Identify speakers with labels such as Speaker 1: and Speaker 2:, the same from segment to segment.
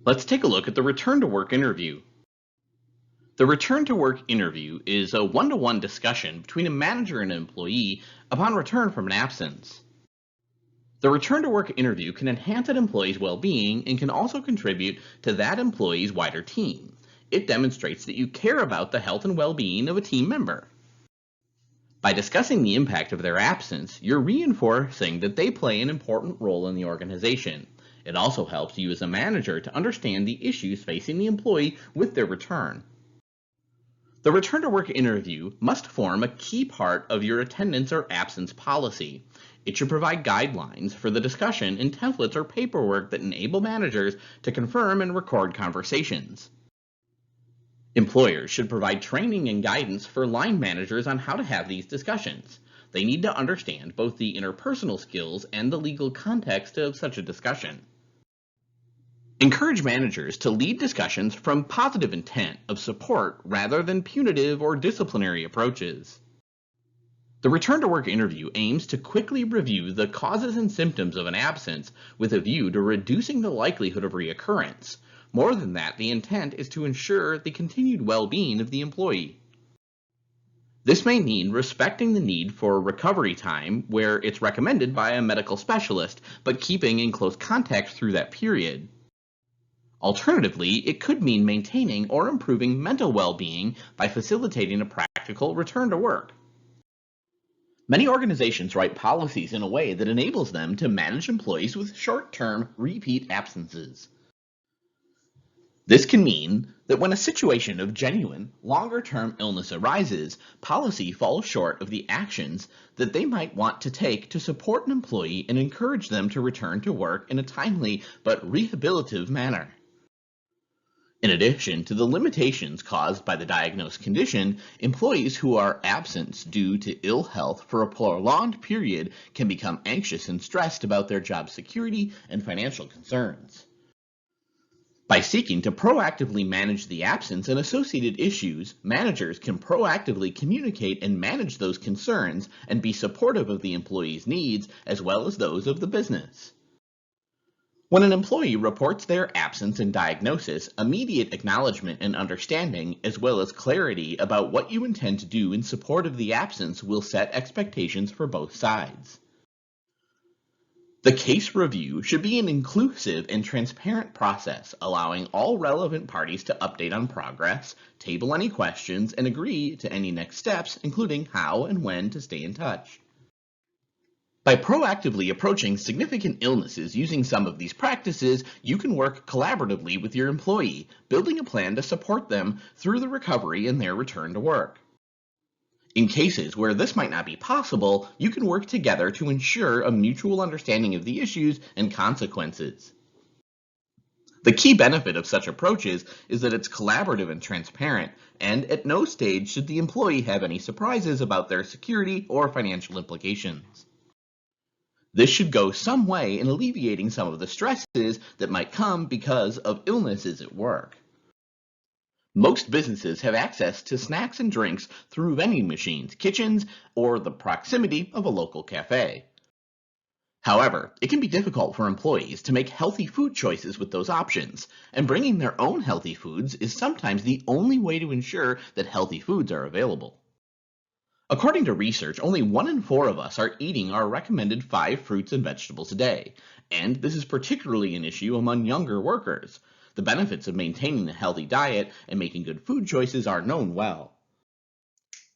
Speaker 1: Let's take a look at the return to work interview. The return to work interview is a one-to-one discussion between a manager and an employee upon return from an absence. The return to work interview can enhance an employee's well-being and can also contribute to that employee's wider team. It demonstrates that you care about the health and well-being of a team member. By discussing the impact of their absence, you're reinforcing that they play an important role in the organization. It also helps you as a manager to understand the issues facing the employee with their return. The return to work interview must form a key part of your attendance or absence policy. It should provide guidelines for the discussion and templates or paperwork that enable managers to confirm and record conversations. Employers should provide training and guidance for line managers on how to have these discussions. They need to understand both the interpersonal skills and the legal context of such a discussion. Encourage managers to lead discussions from positive intent of support rather than punitive or disciplinary approaches. The return to work interview aims to quickly review the causes and symptoms of an absence with a view to reducing the likelihood of reoccurrence. More than that, the intent is to ensure the continued well-being of the employee. This may mean respecting the need for recovery time where it's recommended by a medical specialist, but keeping in close contact through that period. Alternatively, it could mean maintaining or improving mental well-being by facilitating a practical return to work. Many organizations write policies in a way that enables them to manage employees with short-term repeat absences. This can mean that when a situation of genuine, longer-term illness arises, policy falls short of the actions that they might want to take to support an employee and encourage them to return to work in a timely but rehabilitative manner. In addition to the limitations caused by the diagnosed condition, employees who are absent due to ill health for a prolonged period can become anxious and stressed about their job security and financial concerns. By seeking to proactively manage the absence and associated issues, managers can proactively communicate and manage those concerns and be supportive of the employee's needs as well as those of the business. When an employee reports their absence and diagnosis, immediate acknowledgement and understanding, as well as clarity about what you intend to do in support of the absence, will set expectations for both sides. The case review should be an inclusive and transparent process, allowing all relevant parties to update on progress, table any questions, and agree to any next steps, including how and when to stay in touch. By proactively approaching significant illnesses using some of these practices, you can work collaboratively with your employee, building a plan to support them through the recovery and their return to work. In cases where this might not be possible, you can work together to ensure a mutual understanding of the issues and consequences. The key benefit of such approaches is that it's collaborative and transparent, and at no stage should the employee have any surprises about their security or financial implications. This should go some way in alleviating some of the stresses that might come because of illnesses at work. Most businesses have access to snacks and drinks through vending machines, kitchens, or the proximity of a local cafe. However, it can be difficult for employees to make healthy food choices with those options, and bringing their own healthy foods is sometimes the only way to ensure that healthy foods are available. According to research, only 1 in 4 of us are eating our recommended 5 fruits and vegetables a day, and this is particularly an issue among younger workers. The benefits of maintaining a healthy diet and making good food choices are known well.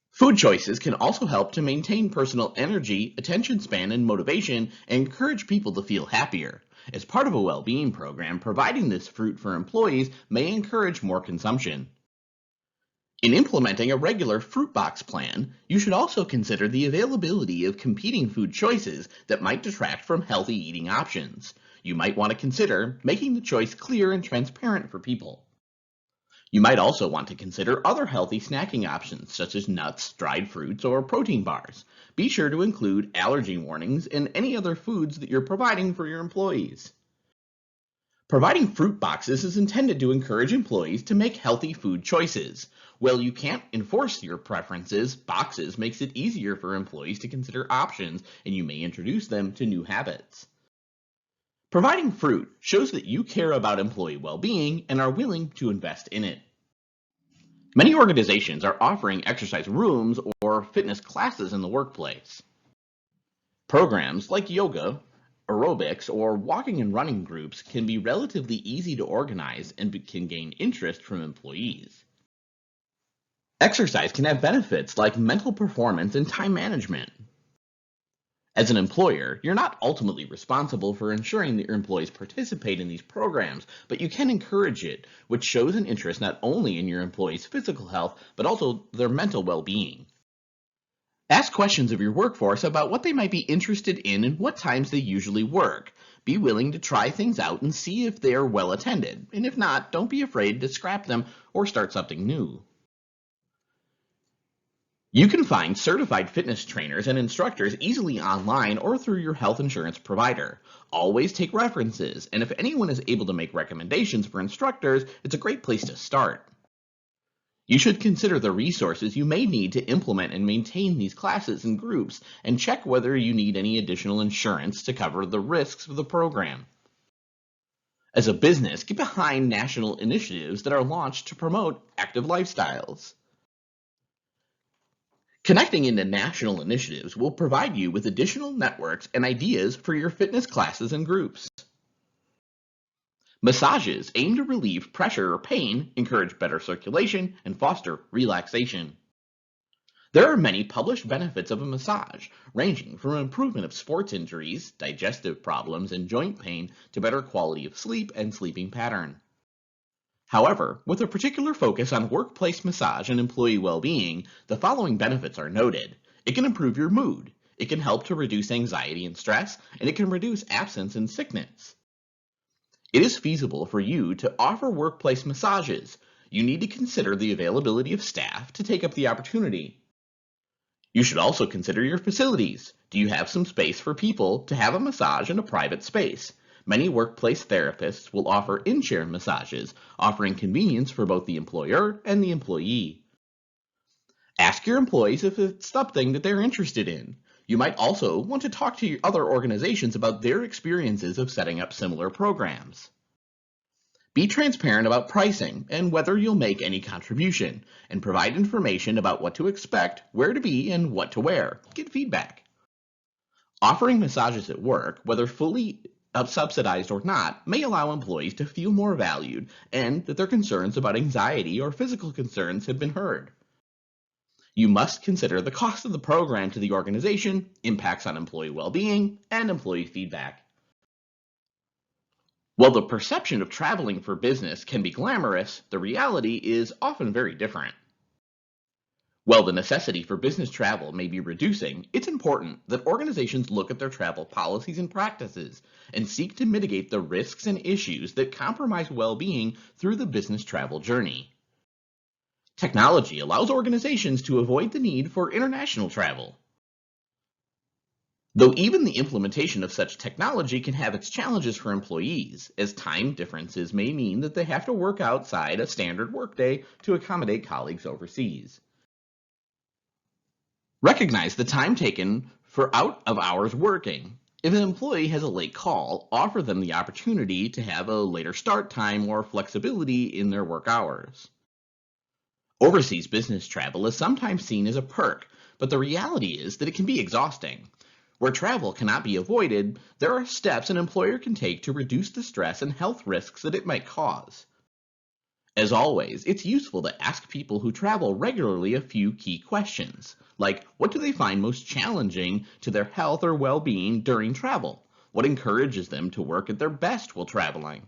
Speaker 1: Food choices can also help to maintain personal energy, attention span, and motivation, and encourage people to feel happier. As part of a well-being program, providing this fruit for employees may encourage more consumption. In implementing a regular fruit box plan, you should also consider the availability of competing food choices that might detract from healthy eating options. You might want to consider making the choice clear and transparent for people. You might also want to consider other healthy snacking options such as nuts, dried fruits, or protein bars. Be sure to include allergy warnings and any other foods that you're providing for your employees. Providing fruit boxes is intended to encourage employees to make healthy food choices. While you can't enforce your preferences, boxes makes it easier for employees to consider options, and you may introduce them to new habits. Providing fruit shows that you care about employee well-being and are willing to invest in it. Many organizations are offering exercise rooms or fitness classes in the workplace. Programs like yoga, aerobics, or walking and running groups can be relatively easy to organize and can gain interest from employees. Exercise can have benefits like mental performance and time management. As an employer, you're not ultimately responsible for ensuring that your employees participate in these programs, but you can encourage it, which shows an interest not only in your employees' physical health, but also their mental well-being. Ask questions of your workforce about what they might be interested in and what times they usually work. Be willing to try things out and see if they are well attended, and if not, don't be afraid to scrap them or start something new. You can find certified fitness trainers and instructors easily online or through your health insurance provider. Always take references, and if anyone is able to make recommendations for instructors, it's a great place to start. You should consider the resources you may need to implement and maintain these classes and groups, and check whether you need any additional insurance to cover the risks of the program. As a business, get behind national initiatives that are launched to promote active lifestyles. Connecting into national initiatives will provide you with additional networks and ideas for your fitness classes and groups. Massages aim to relieve pressure or pain, encourage better circulation, and foster relaxation. There are many published benefits of a massage, ranging from improvement of sports injuries, digestive problems, and joint pain to better quality of sleep and sleeping pattern. However, with a particular focus on workplace massage and employee well-being, the following benefits are noted. It can improve your mood, it can help to reduce anxiety and stress, and it can reduce absence and sickness. It is feasible for you to offer workplace massages. You need to consider the availability of staff to take up the opportunity. You should also consider your facilities. Do you have some space for people to have a massage in a private space? Many workplace therapists will offer in-chair massages, offering convenience for both the employer and the employee. Ask your employees if it's something that they're interested in. You might also want to talk to your other organizations about their experiences of setting up similar programs. Be transparent about pricing and whether you'll make any contribution, and provide information about what to expect, where to be, and what to wear. Get feedback. Offering massages at work, whether fully subsidized or not, may allow employees to feel more valued and that their concerns about anxiety or physical concerns have been heard. You must consider the cost of the program to the organization, impacts on employee well-being, and employee feedback. While the perception of traveling for business can be glamorous, the reality is often very different. While the necessity for business travel may be reducing, it's important that organizations look at their travel policies and practices and seek to mitigate the risks and issues that compromise well-being through the business travel journey. Technology allows organizations to avoid the need for international travel. Though even the implementation of such technology can have its challenges for employees, as time differences may mean that they have to work outside a standard workday to accommodate colleagues overseas. Recognize the time taken for out-of-hours working. If an employee has a late call, offer them the opportunity to have a later start time or flexibility in their work hours. Overseas business travel is sometimes seen as a perk, but the reality is that it can be exhausting. Where travel cannot be avoided, there are steps an employer can take to reduce the stress and health risks that it might cause. As always, it's useful to ask people who travel regularly a few key questions, like what do they find most challenging to their health or well-being during travel? What encourages them to work at their best while traveling?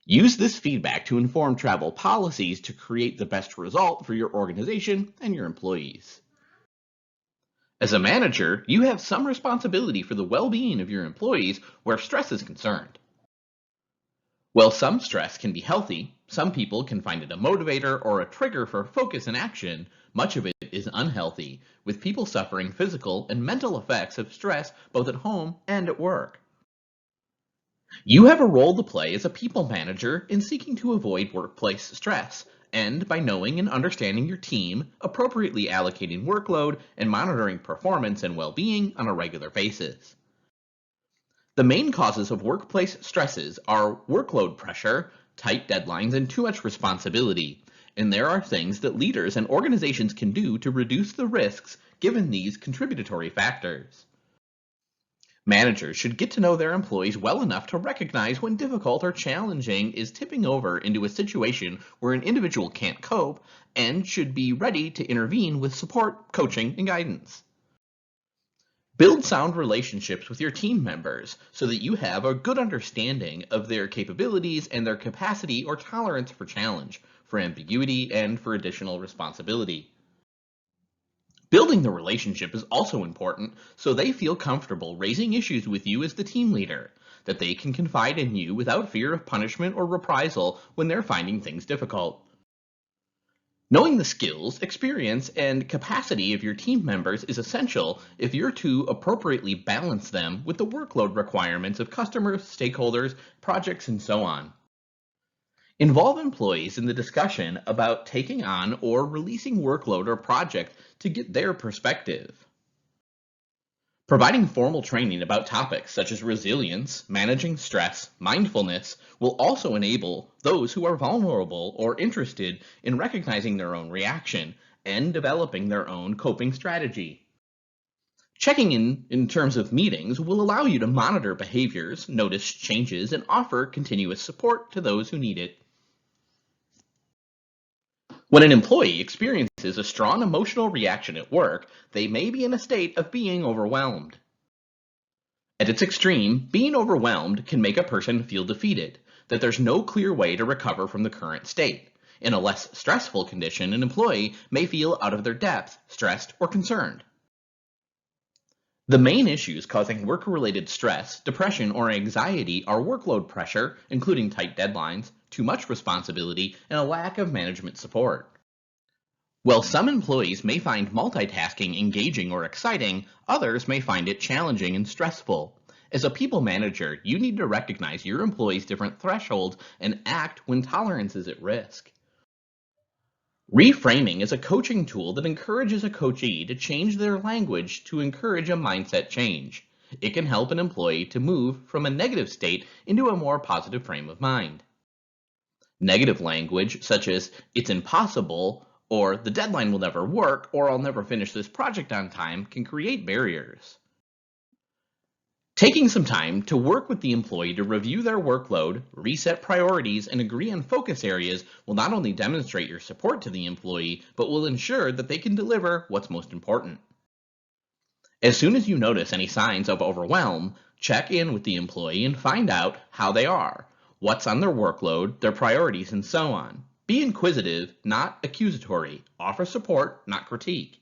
Speaker 1: Use this feedback to inform travel policies to create the best result for your organization and your employees. As a manager, you have some responsibility for the well-being of your employees where stress is concerned. While some stress can be healthy, some people can find it a motivator or a trigger for focus and action. Much of it is unhealthy, with people suffering physical and mental effects of stress both at home and at work. You have a role to play as a people manager in seeking to avoid workplace stress, and by knowing and understanding your team, appropriately allocating workload, and monitoring performance and well-being on a regular basis. The main causes of workplace stresses are workload pressure, tight deadlines, and too much responsibility. And there are things that leaders and organizations can do to reduce the risks given these contributory factors. Managers should get to know their employees well enough to recognize when difficult or challenging is tipping over into a situation where an individual can't cope, and should be ready to intervene with support, coaching, and guidance. Build sound relationships with your team members so that you have a good understanding of their capabilities and their capacity or tolerance for challenge, for ambiguity, and for additional responsibility. Building the relationship is also important so they feel comfortable raising issues with you as the team leader, that they can confide in you without fear of punishment or reprisal when they're finding things difficult. Knowing the skills, experience, and capacity of your team members is essential if you're to appropriately balance them with the workload requirements of customers, stakeholders, projects, and so on. Involve employees in the discussion about taking on or releasing workload or project to get their perspective. Providing formal training about topics such as resilience, managing stress, mindfulness will also enable those who are vulnerable or interested in recognizing their own reaction and developing their own coping strategy. Checking in terms of meetings will allow you to monitor behaviors, notice changes, and offer continuous support to those who need it. When an employee experiences a strong emotional reaction at work, they may be in a state of being overwhelmed. At its extreme, being overwhelmed can make a person feel defeated, that there's no clear way to recover from the current state. In a less stressful condition, an employee may feel out of their depth, stressed, or concerned. The main issues causing work-related stress, depression, or anxiety are workload pressure, including tight deadlines, too much responsibility, and a lack of management support. While some employees may find multitasking engaging or exciting, others may find it challenging and stressful. As a people manager, you need to recognize your employees' different thresholds and act when tolerance is at risk. Reframing is a coaching tool that encourages a coachee to change their language to encourage a mindset change. It can help an employee to move from a negative state into a more positive frame of mind. Negative language, such as "it's impossible," or "the deadline will never work," or "I'll never finish this project on time," can create barriers. Taking some time to work with the employee to review their workload, reset priorities, and agree on focus areas will not only demonstrate your support to the employee, but will ensure that they can deliver what's most important. As soon as you notice any signs of overwhelm, check in with the employee and find out how they are, what's on their workload, their priorities, and so on. Be inquisitive, not accusatory. Offer support, not critique.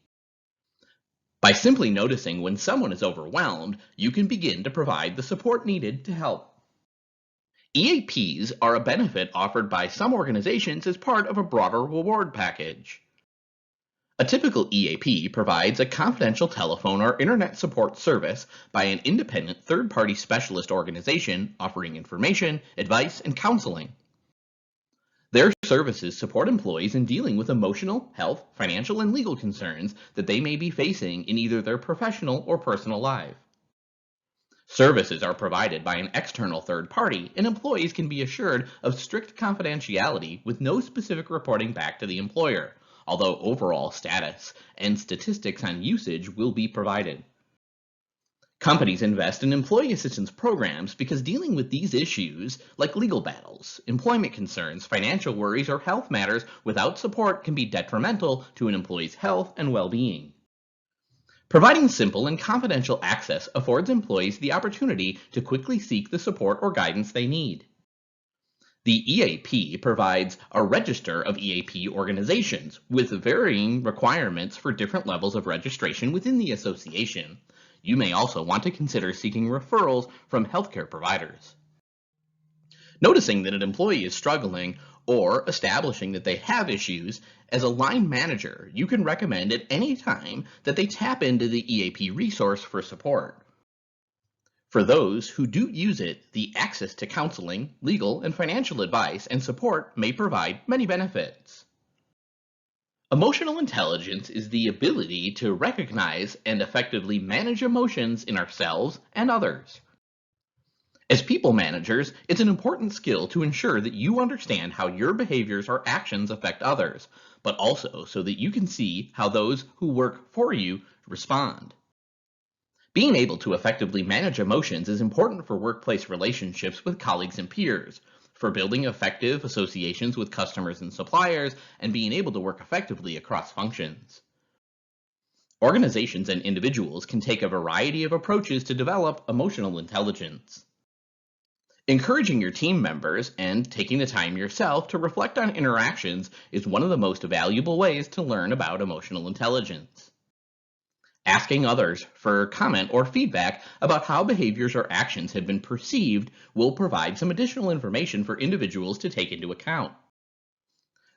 Speaker 1: By simply noticing when someone is overwhelmed, you can begin to provide the support needed to help. EAPs are a benefit offered by some organizations as part of a broader reward package. A typical EAP provides a confidential telephone or internet support service by an independent third-party specialist organization offering information, advice, and counseling. Their services support employees in dealing with emotional, health, financial, and legal concerns that they may be facing in either their professional or personal life. Services are provided by an external third party, and employees can be assured of strict confidentiality with no specific reporting back to the employer, although overall status and statistics on usage will be provided. Companies invest in employee assistance programs because dealing with these issues, like legal battles, employment concerns, financial worries, or health matters without support can be detrimental to an employee's health and well-being. Providing simple and confidential access affords employees the opportunity to quickly seek the support or guidance they need. The EAP provides a register of EAP organizations with varying requirements for different levels of registration within the association. You may also want to consider seeking referrals from healthcare providers. Noticing that an employee is struggling or establishing that they have issues, as a line manager, you can recommend at any time that they tap into the EAP resource for support. For those who do use it, the access to counseling, legal, and financial advice and support may provide many benefits. Emotional intelligence is the ability to recognize and effectively manage emotions in ourselves and others. As people managers, it's an important skill to ensure that you understand how your behaviors or actions affect others, but also so that you can see how those who work for you respond. Being able to effectively manage emotions is important for workplace relationships with colleagues and peers, for building effective associations with customers and suppliers, and being able to work effectively across functions. Organizations and individuals can take a variety of approaches to develop emotional intelligence. Encouraging your team members and taking the time yourself to reflect on interactions is one of the most valuable ways to learn about emotional intelligence. Asking others for comment or feedback about how behaviors or actions have been perceived will provide some additional information for individuals to take into account.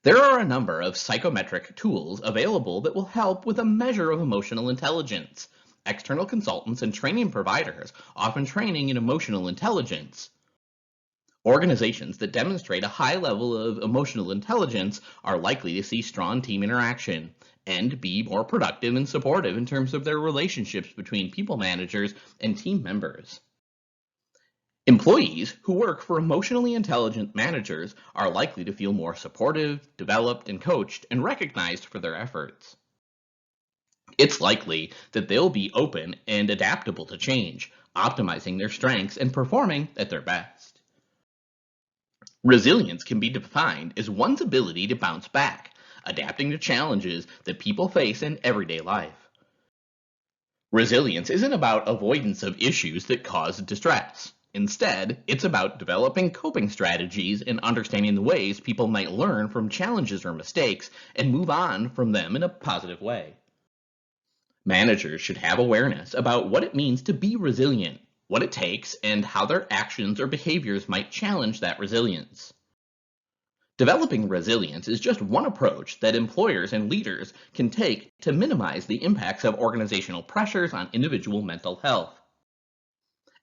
Speaker 1: There are a number of psychometric tools available that will help with a measure of emotional intelligence. External consultants and training providers often training in emotional intelligence. Organizations that demonstrate a high level of emotional intelligence are likely to see strong team interaction and be more productive and supportive in terms of their relationships between people managers and team members. Employees who work for emotionally intelligent managers are likely to feel more supportive, developed, and coached, and recognized for their efforts. It's likely that they'll be open and adaptable to change, optimizing their strengths and performing at their best. Resilience can be defined as one's ability to bounce back, adapting to challenges that people face in everyday life. Resilience isn't about avoidance of issues that cause distress. Instead, it's about developing coping strategies and understanding the ways people might learn from challenges or mistakes and move on from them in a positive way. Managers should have awareness about what it means to be resilient, what it takes, and how their actions or behaviors might challenge that resilience. Developing resilience is just one approach that employers and leaders can take to minimize the impacts of organizational pressures on individual mental health.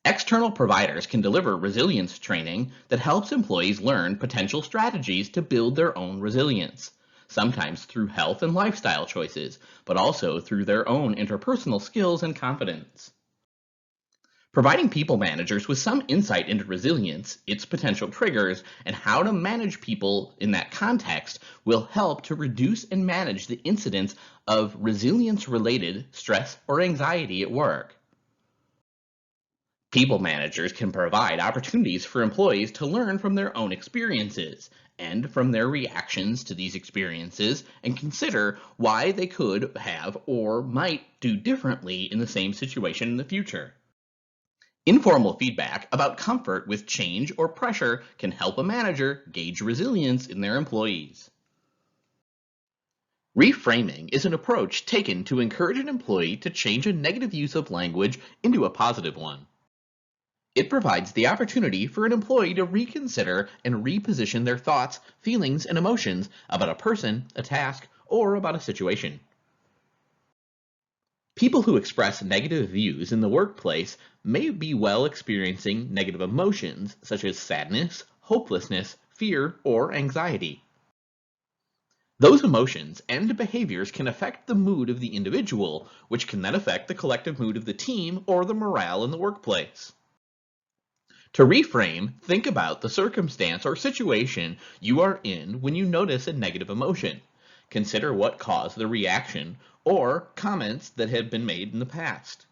Speaker 1: External providers can deliver resilience training that helps employees learn potential strategies to build their own resilience, sometimes through health and lifestyle choices, but also through their own interpersonal skills and confidence. Providing people managers with some insight into resilience, its potential triggers, and how to manage people in that context will help to reduce and manage the incidence of resilience-related stress or anxiety at work. People managers can provide opportunities for employees to learn from their own experiences and from their reactions to these experiences and consider why they could have or might do differently in the same situation in the future. Informal feedback about comfort with change or pressure can help a manager gauge resilience in their employees. Reframing is an approach taken to encourage an employee to change a negative use of language into a positive one. It provides the opportunity for an employee to reconsider and reposition their thoughts, feelings, and emotions about a person, a task, or about a situation. People who express negative views in the workplace may be well experiencing negative emotions such as sadness, hopelessness, fear, or anxiety. Those emotions and behaviors can affect the mood of the individual, which can then affect the collective mood of the team or the morale in the workplace. To reframe, think about the circumstance or situation you are in when you notice a negative emotion. Consider what caused the reaction or comments that have been made in the past.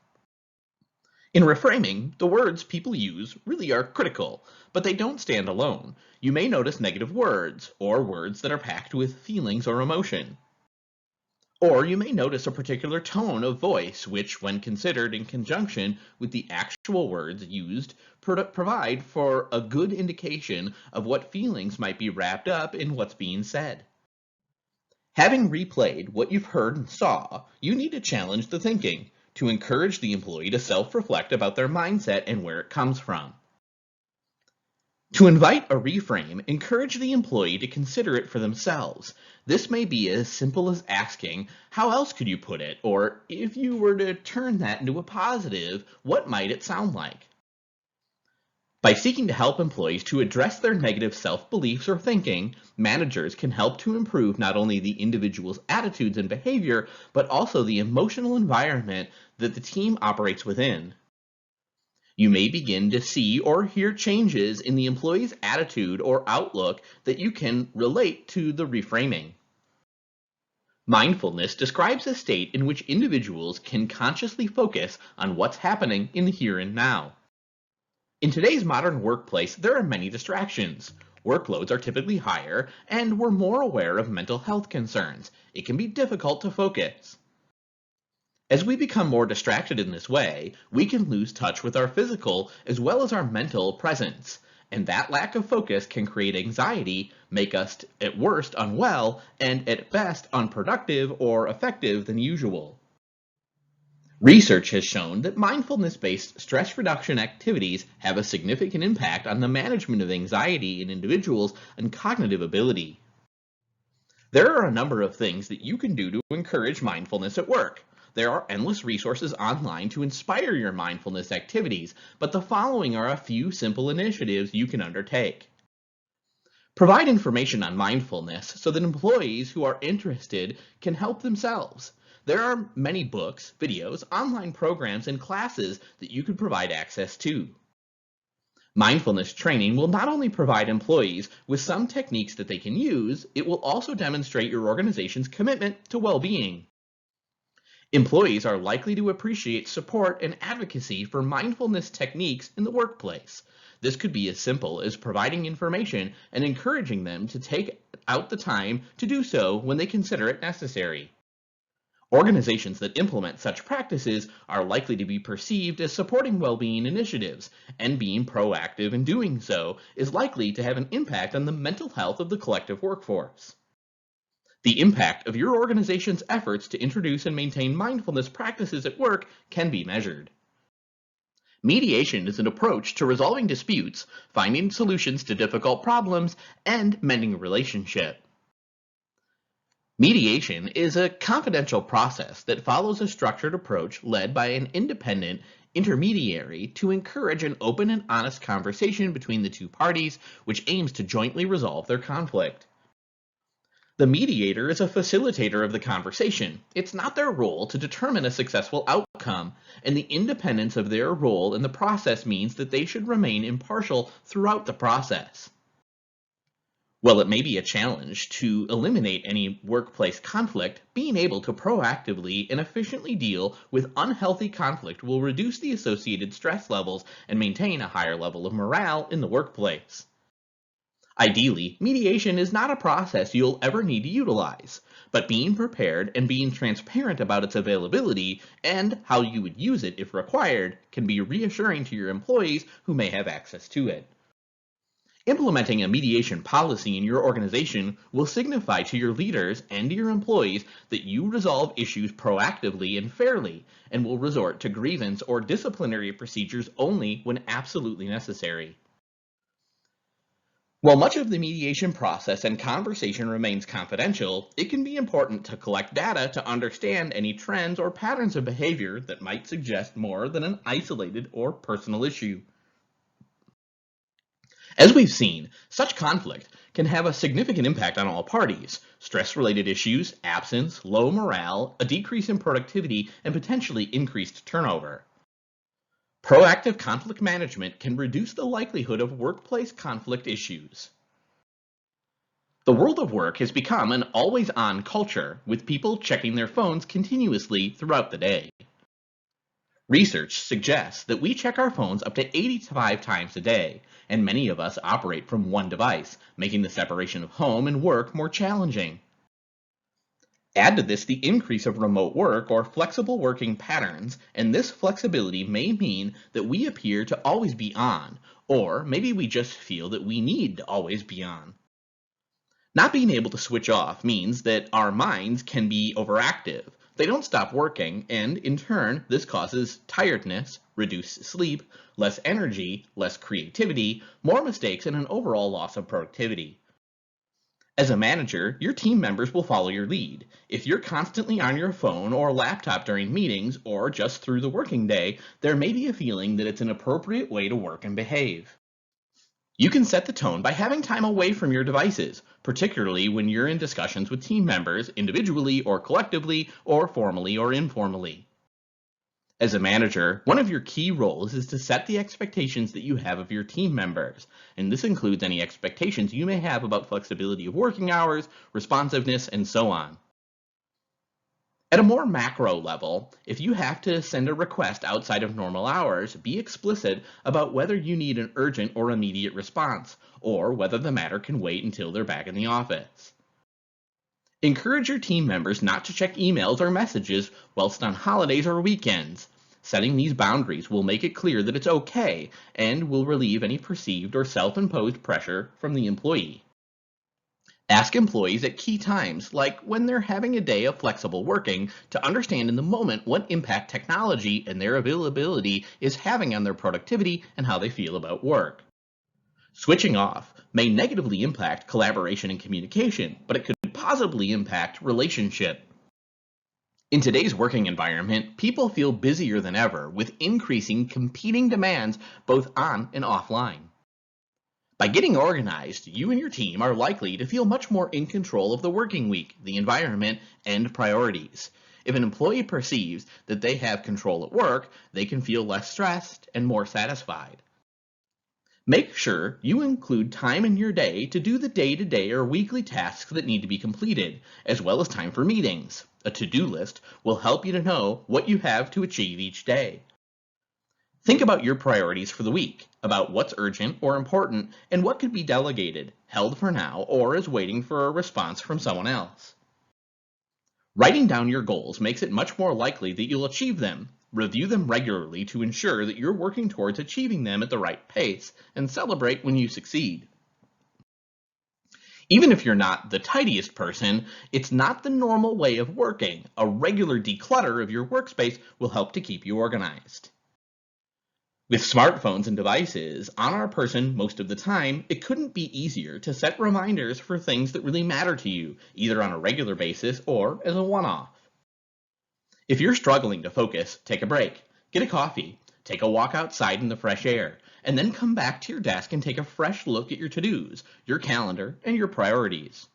Speaker 1: In reframing, the words people use really are critical, but they don't stand alone. You may notice negative words, or words that are packed with feelings or emotion. Or you may notice a particular tone of voice, which, when considered in conjunction with the actual words used, provide for a good indication of what feelings might be wrapped up in what's being said. Having replayed what you've heard and saw, you need to challenge the thinking to encourage the employee to self-reflect about their mindset and where it comes from. To invite a reframe, encourage the employee to consider it for themselves. This may be as simple as asking, how else could you put it? Or if you were to turn that into a positive, what might it sound like? By seeking to help employees to address their negative self-beliefs or thinking, managers can help to improve not only the individual's attitudes and behavior, but also the emotional environment that the team operates within. You may begin to see or hear changes in the employee's attitude or outlook that you can relate to the reframing. Mindfulness describes a state in which individuals can consciously focus on what's happening in the here and now. In today's modern workplace, there are many distractions. Workloads are typically higher, and we're more aware of mental health concerns. It can be difficult to focus. As we become more distracted in this way, we can lose touch with our physical as well as our mental presence. And that lack of focus can create anxiety, make us at worst unwell, and at best unproductive or effective than usual. Research has shown that mindfulness-based stress reduction activities have a significant impact on the management of anxiety in individuals and cognitive ability. There are a number of things that you can do to encourage mindfulness at work. There are endless resources online to inspire your mindfulness activities, but the following are a few simple initiatives you can undertake. Provide information on mindfulness so that employees who are interested can help themselves. There are many books, videos, online programs, and classes that you could provide access to. Mindfulness training will not only provide employees with some techniques that they can use, it will also demonstrate your organization's commitment to well-being. Employees are likely to appreciate support and advocacy for mindfulness techniques in the workplace. This could be as simple as providing information and encouraging them to take out the time to do so when they consider it necessary. Organizations that implement such practices are likely to be perceived as supporting well-being initiatives, and being proactive in doing so is likely to have an impact on the mental health of the collective workforce. The impact of your organization's efforts to introduce and maintain mindfulness practices at work can be measured. Mediation is an approach to resolving disputes, finding solutions to difficult problems, and mending a relationship. Mediation is a confidential process that follows a structured approach led by an independent intermediary to encourage an open and honest conversation between the two parties, which aims to jointly resolve their conflict. The mediator is a facilitator of the conversation. It's not their role to determine a successful outcome, and the independence of their role in the process means that they should remain impartial throughout the process. While it may be a challenge to eliminate any workplace conflict, being able to proactively and efficiently deal with unhealthy conflict will reduce the associated stress levels and maintain a higher level of morale in the workplace. Ideally, mediation is not a process you'll ever need to utilize, but being prepared and being transparent about its availability and how you would use it if required can be reassuring to your employees who may have access to it. Implementing a mediation policy in your organization will signify to your leaders and to your employees that you resolve issues proactively and fairly, and will resort to grievance or disciplinary procedures only when absolutely necessary. While much of the mediation process and conversation remains confidential, it can be important to collect data to understand any trends or patterns of behavior that might suggest more than an isolated or personal issue. As we've seen, such conflict can have a significant impact on all parties. Stress-related issues, absence, low morale, a decrease in productivity, and potentially increased turnover. Proactive conflict management can reduce the likelihood of workplace conflict issues. The world of work has become an always-on culture, with people checking their phones continuously throughout the day. Research suggests that we check our phones up to 85 times a day, and many of us operate from one device, making the separation of home and work more challenging. Add to this the increase of remote work or flexible working patterns, and this flexibility may mean that we appear to always be on, or maybe we just feel that we need to always be on. Not being able to switch off means that our minds can be overactive. They don't stop working, and in turn, this causes tiredness, reduced sleep, less energy, less creativity, more mistakes, and an overall loss of productivity. As a manager, your team members will follow your lead. If you're constantly on your phone or laptop during meetings or just through the working day, there may be a feeling that it's an appropriate way to work and behave. You can set the tone by having time away from your devices, particularly when you're in discussions with team members, individually or collectively, or formally or informally. As a manager, one of your key roles is to set the expectations that you have of your team members, and this includes any expectations you may have about flexibility of working hours, responsiveness, and so on. At a more macro level, if you have to send a request outside of normal hours, be explicit about whether you need an urgent or immediate response, or whether the matter can wait until they're back in the office. Encourage your team members not to check emails or messages whilst on holidays or weekends. Setting these boundaries will make it clear that it's okay and will relieve any perceived or self-imposed pressure from the employee. Ask employees at key times, like when they're having a day of flexible working, to understand in the moment what impact technology and their availability is having on their productivity and how they feel about work. Switching off may negatively impact collaboration and communication, but it could positively impact relationship. In today's working environment, people feel busier than ever with increasing competing demands both on and offline. By getting organized, you and your team are likely to feel much more in control of the working week, the environment, and priorities. If an employee perceives that they have control at work, they can feel less stressed and more satisfied. Make sure you include time in your day to do the day-to-day or weekly tasks that need to be completed, as well as time for meetings. A to-do list will help you to know what you have to achieve each day. Think about your priorities for the week, about what's urgent or important and what could be delegated, held for now, or is waiting for a response from someone else. Writing down your goals makes it much more likely that you'll achieve them. Review them regularly to ensure that you're working towards achieving them at the right pace, and celebrate when you succeed. Even if you're not the tidiest person, it's not the normal way of working. A regular declutter of your workspace will help to keep you organized. With smartphones and devices on our person most of the time, it couldn't be easier to set reminders for things that really matter to you, either on a regular basis or as a one-off. If you're struggling to focus, take a break, get a coffee, take a walk outside in the fresh air, and then come back to your desk and take a fresh look at your to-dos, your calendar, and your priorities.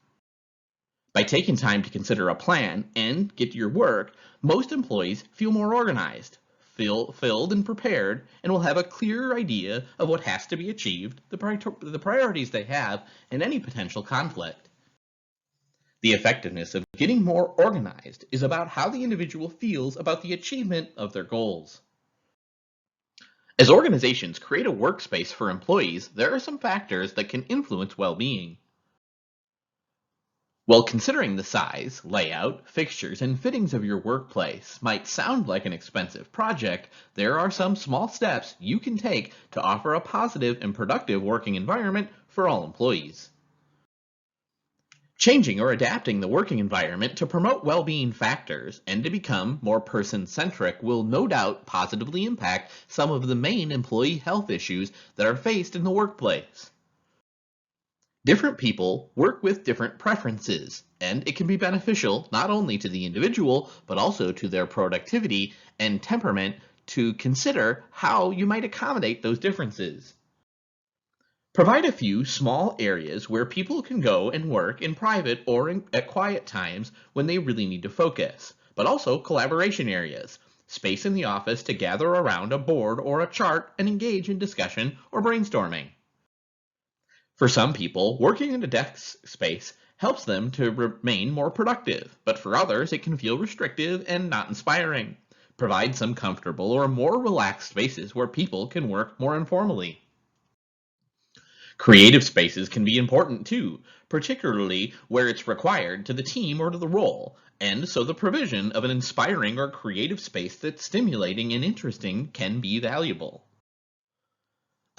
Speaker 1: By taking time to consider a plan and get to your work, most employees feel more organized, feel filled and prepared, and will have a clearer idea of what has to be achieved, the priorities they have, and any potential conflict. The effectiveness of getting more organized is about how the individual feels about the achievement of their goals. As organizations create a workspace for employees, there are some factors that can influence well-being. While considering the size, layout, fixtures, and fittings of your workplace might sound like an expensive project, there are some small steps you can take to offer a positive and productive working environment for all employees. Changing or adapting the working environment to promote well-being factors and to become more person-centric will no doubt positively impact some of the main employee health issues that are faced in the workplace. Different people work with different preferences, and it can be beneficial not only to the individual, but also to their productivity and temperament to consider how you might accommodate those differences. Provide a few small areas where people can go and work in private or at quiet times when they really need to focus, but also collaboration areas, space in the office to gather around a board or a chart and engage in discussion or brainstorming. For some people, working in a desk space helps them to remain more productive, but for others it can feel restrictive and not inspiring. Provide some comfortable or more relaxed spaces where people can work more informally. Creative spaces can be important too, particularly where it's required to the team or to the role, and so the provision of an inspiring or creative space that's stimulating and interesting can be valuable.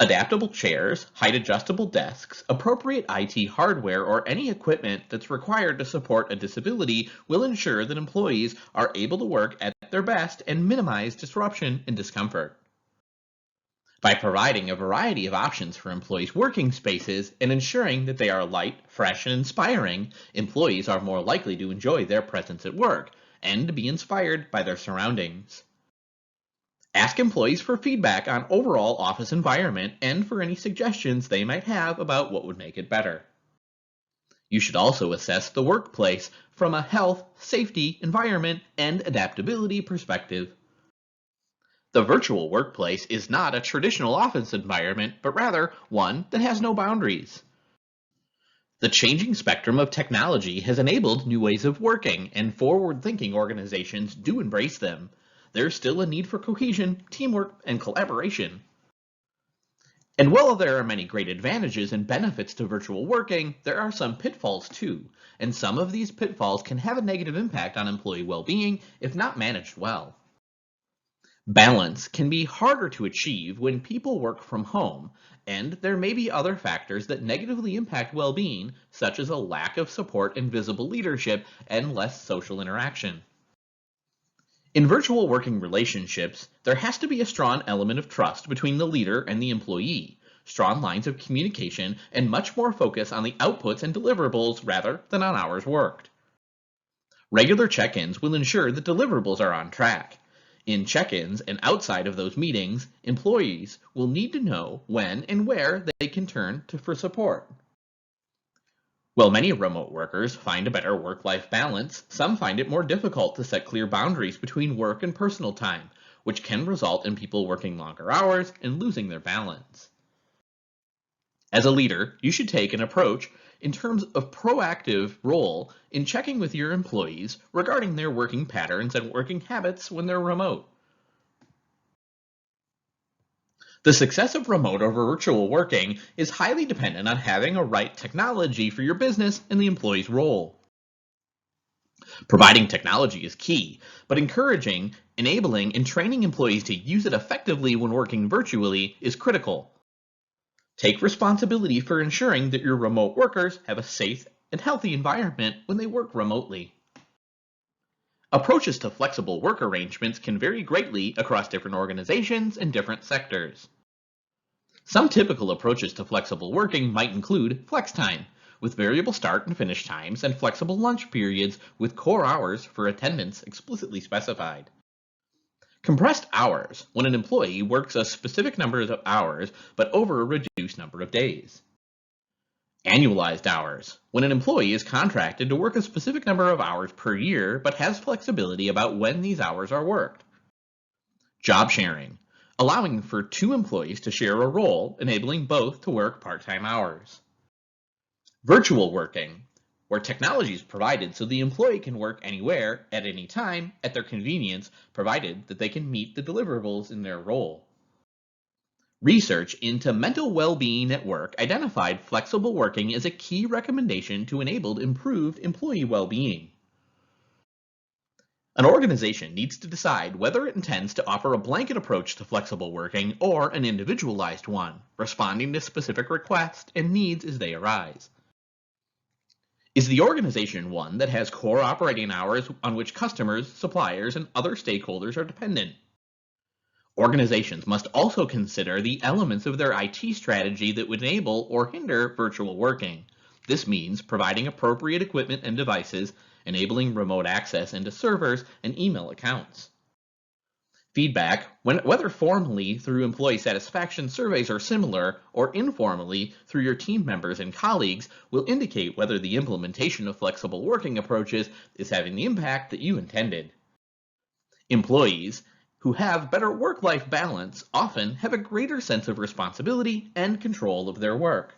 Speaker 1: Adaptable chairs, height-adjustable desks, appropriate IT hardware, or any equipment that's required to support a disability will ensure that employees are able to work at their best and minimize disruption and discomfort. By providing a variety of options for employees' working spaces and ensuring that they are light, fresh, and inspiring, employees are more likely to enjoy their presence at work and to be inspired by their surroundings. Ask employees for feedback on overall office environment and for any suggestions they might have about what would make it better. You should also assess the workplace from a health, safety, environment, and adaptability perspective. The virtual workplace is not a traditional office environment, but rather one that has no boundaries. The changing spectrum of technology has enabled new ways of working, and forward-thinking organizations do embrace them. There's still a need for cohesion, teamwork, and collaboration. And while there are many great advantages and benefits to virtual working, there are some pitfalls too, and some of these pitfalls can have a negative impact on employee well-being if not managed well. Balance can be harder to achieve when people work from home, and there may be other factors that negatively impact well-being, such as a lack of support and visible leadership and less social interaction. In virtual working relationships, there has to be a strong element of trust between the leader and the employee, strong lines of communication, and much more focus on the outputs and deliverables rather than on hours worked. Regular check-ins will ensure that deliverables are on track. In check-ins and outside of those meetings, employees will need to know when and where they can turn to for support. While many remote workers find a better work-life balance, some find it more difficult to set clear boundaries between work and personal time, which can result in people working longer hours and losing their balance. As a leader, you should take an approach in terms of proactive role in checking with your employees regarding their working patterns and working habits when they're remote. The success of remote or virtual working is highly dependent on having a right technology for your business and the employee's role. Providing technology is key, but encouraging, enabling, and training employees to use it effectively when working virtually is critical. Take responsibility for ensuring that your remote workers have a safe and healthy environment when they work remotely. Approaches to flexible work arrangements can vary greatly across different organizations and different sectors. Some typical approaches to flexible working might include flex time, with variable start and finish times, and flexible lunch periods with core hours for attendance explicitly specified. Compressed hours, when an employee works a specific number of hours but over a reduced number of days. Annualized hours, when an employee is contracted to work a specific number of hours per year but has flexibility about when these hours are worked. Job sharing, allowing for two employees to share a role, enabling both to work part-time hours. Virtual working, where technology is provided so the employee can work anywhere, at any time, at their convenience, provided that they can meet the deliverables in their role. Research into mental well-being at work identified flexible working as a key recommendation to enable improved employee well-being. An organization needs to decide whether it intends to offer a blanket approach to flexible working or an individualized one, responding to specific requests and needs as they arise. Is the organization one that has core operating hours on which customers, suppliers, and other stakeholders are dependent? Organizations must also consider the elements of their IT strategy that would enable or hinder virtual working. This means providing appropriate equipment and devices, enabling remote access into servers and email accounts. Feedback, whether formally through employee satisfaction surveys or similar, or informally through your team members and colleagues, will indicate whether the implementation of flexible working approaches is having the impact that you intended. Employees who have better work-life balance often have a greater sense of responsibility and control of their work.